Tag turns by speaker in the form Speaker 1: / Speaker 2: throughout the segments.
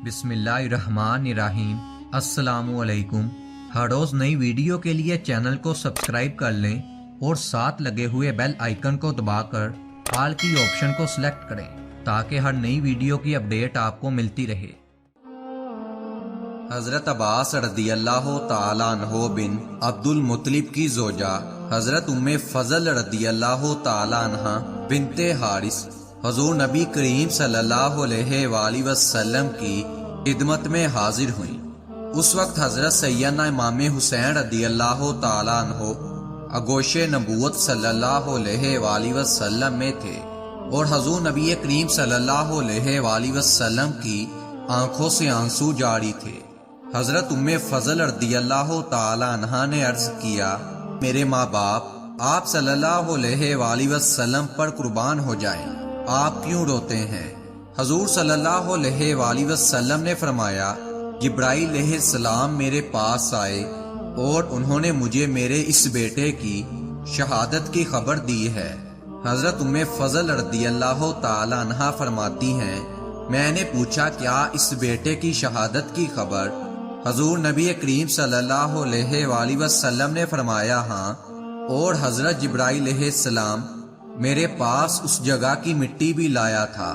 Speaker 1: بسم اللہ الرحمن الرحیم۔ السلام علیکم۔ ہر روز نئی ویڈیو کے لیے چینل کو سبسکرائب کر لیں اور ساتھ لگے ہوئے بیل آئیکن کو دبا کر آل کی آپشن کو سلیکٹ کریں تاکہ ہر نئی ویڈیو کی اپڈیٹ آپ کو ملتی رہے۔ حضرت عباس رضی اللہ تعالیٰ عنہ بن عبد المطلب کی زوجہ حضرت ام فضل رضی اللہ تعالیٰ عنہ بنت حارث حضور نبی کریم صلی اللہ علیہ وآلہ وسلم کی خدمت میں حاضر ہوئیں۔ اس وقت حضرت سیدنا امام حسین رضی اللہ تعالیٰ عنہ آغوش نبوت صلی اللہ علیہ وآلہ وسلم میں تھے اور حضور نبی کریم صلی اللہ علیہ وآلہ وسلم کی آنکھوں سے آنسو جاری تھے۔ حضرت ام فضل رضی اللہ تعالیٰ عنہ نے عرض کیا، میرے ماں باپ آپ صلی اللہ علیہ وآلہ وسلم پر قربان ہو جائیں، آپ کیوں روتے ہیں؟ حضور صلی اللہ علیہ وآلہ وسلم نے فرمایا، جبرائیل علیہ السلام میرے پاس آئے اور انہوں نے مجھے میرے اس بیٹے کی شہادت کی خبر دی ہے۔ حضرت ام فضل رضی اللہ تعالی عنہا فرماتی ہیں، میں نے پوچھا کیا اس بیٹے کی شہادت کی خبر؟ حضور نبی کریم صلی اللہ علیہ وآلہ وسلم نے فرمایا ہاں، اور حضرت جبرائیل علیہ السلام میرے پاس اس جگہ کی مٹی بھی لایا تھا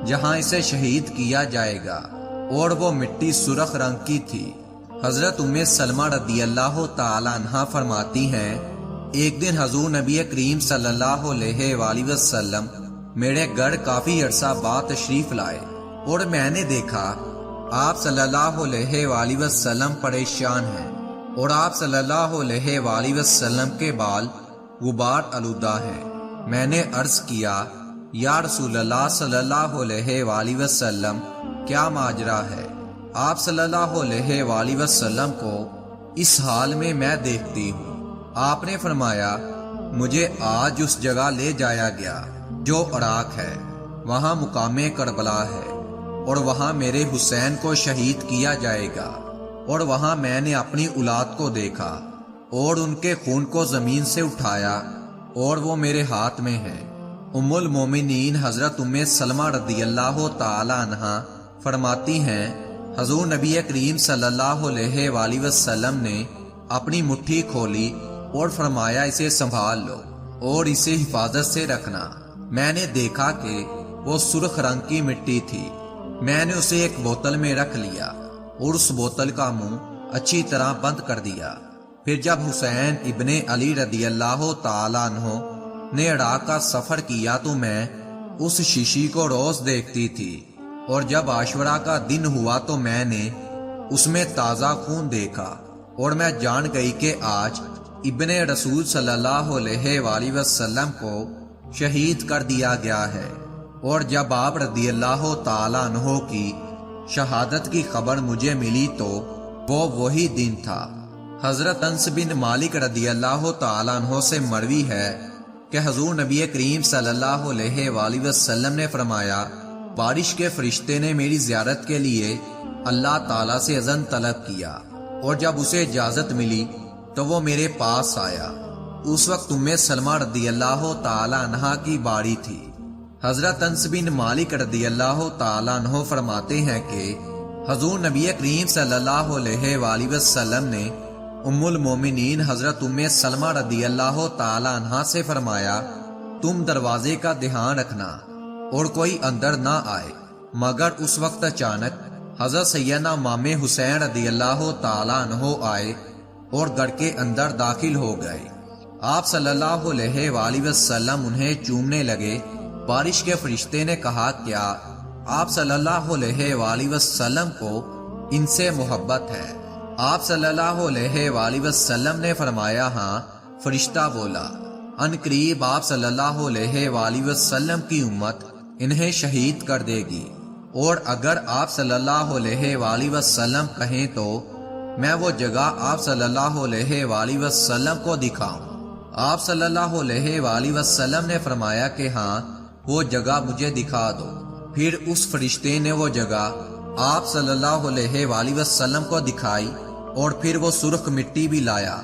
Speaker 1: جہاں اسے شہید کیا جائے گا، اور وہ مٹی سرخ رنگ کی تھی۔ حضرت ام سلمہ رضی اللہ تعالی عنہا فرماتی ہیں، ایک دن حضور نبی کریم صلی اللہ علیہ وآلہ وسلم میرے گھر کافی عرصہ بعد تشریف لائے اور میں نے دیکھا آپ صلی اللہ علیہ وآلہ وسلم پریشان ہیں اور آپ صلی اللہ علیہ وآلہ وسلم کے بال غبار آلودہ ہیں۔ میں نے عرض کیا، یا رسول اللہ صلی اللہ علیہ وآلہ وسلم کیا ماجرا ہے؟ آپ صلی اللہ علیہ وآلہ وسلم کو اس حال میں دیکھتی ہوں۔ آپ نے فرمایا، مجھے آج اس جگہ لے جایا گیا جو عراق ہے، وہاں مقام کربلا ہے اور وہاں میرے حسین کو شہید کیا جائے گا، اور وہاں میں نے اپنی اولاد کو دیکھا اور ان کے خون کو زمین سے اٹھایا اور وہ میرے ہاتھ میں ہے۔ ام المومنین حضرت ام سلمہ رضی اللہ تعالی عنہا فرماتی ہیں، حضور نبی کریم صلی اللہ علیہ وآلہ وسلم نے اپنی مٹھی کھولی اور فرمایا، اسے سنبھال لو اور اسے حفاظت سے رکھنا۔ میں نے دیکھا کہ وہ سرخ رنگ کی مٹی تھی۔ میں نے اسے ایک بوتل میں رکھ لیا اور اس بوتل کا منہ اچھی طرح بند کر دیا۔ پھر جب حسین ابن علی رضی اللہ تعالیٰ عنہ نے عراق کا سفر کیا تو میں اس شیشی کو روز دیکھتی تھی، اور جب عاشورہ کا دن ہوا تو میں نے اس میں تازہ خون دیکھا اور میں جان گئی کہ آج ابن رسول صلی اللہ علیہ وآلہ وسلم کو شہید کر دیا گیا ہے۔ اور جب آپ رضی اللہ تعالیٰ عنہ کی شہادت کی خبر مجھے ملی تو وہ وہی دن تھا۔ حضرت انس بن مالک رضی اللہ تعالیٰ عنہ سے مروی ہے کہ حضور نبی کریم صلی اللہ علیہ وآلہ وسلم نے فرمایا، بارش کے فرشتے نے میری زیارت کے لیے اللہ تعالیٰ سے اذن طلب کیا، اور جب اسے اجازت ملی تو وہ میرے پاس آیا۔ اس وقت ام سلمہ رضی اللہ تعالیٰ عنہا کی باری تھی۔ حضرت انس بن مالک رضی اللہ تعالیٰ عنہ فرماتے ہیں کہ حضور نبی کریم صلی اللہ علیہ وآلہ وسلم نے ام المومنین حضرت ام سلمہ رضی اللہ تعالیٰ عنہا سے فرمایا، تم دروازے کا دھیان رکھنا اور کوئی اندر نہ آئے۔ مگر اس وقت اچانک حضرت سیدنا امام حسین رضی اللہ تعالیٰ عنہ آئے اور گھر کے اندر داخل ہو گئے۔ آپ صلی اللہ علیہ وآلہ وسلم انہیں چومنے لگے۔ بارش کے فرشتے نے کہا، کیا آپ صلی اللہ علیہ وآلہ وسلم کو ان سے محبت ہے؟ آپ صلی اللہ علیہ وآلہ وسلم نے فرمایا، ہاں۔ فرشتہ بولا، ان قریب آپ صلی اللہ علیہ وآلہ وسلم کی امت انہیں شہید کر دے گی، اور اگر آپ صلی اللہ علیہ وآلہ وسلم کہیں تو میں وہ جگہ آپ صلی اللہ علیہ وآلہ وسلم کو دکھاؤں۔ آپ صلی اللہ علیہ وآلہ وسلم نے فرمایا کہ ہاں، وہ جگہ مجھے دکھا دو۔ پھر اس فرشتے نے وہ جگہ آپ صلی اللہ علیہ وآلہ وسلم کو دکھائی اور پھر وہ سرخ مٹی بھی لایا۔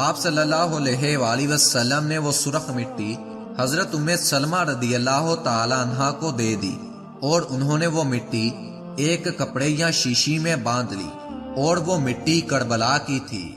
Speaker 1: آپ صلی اللہ علیہ وآلہ وسلم نے وہ سرخ مٹی حضرت ام سلمہ رضی اللہ تعالی عنہا کو دے دی، اور انہوں نے وہ مٹی ایک کپڑے یا شیشی میں باندھ لی اور وہ مٹی کربلا کی تھی۔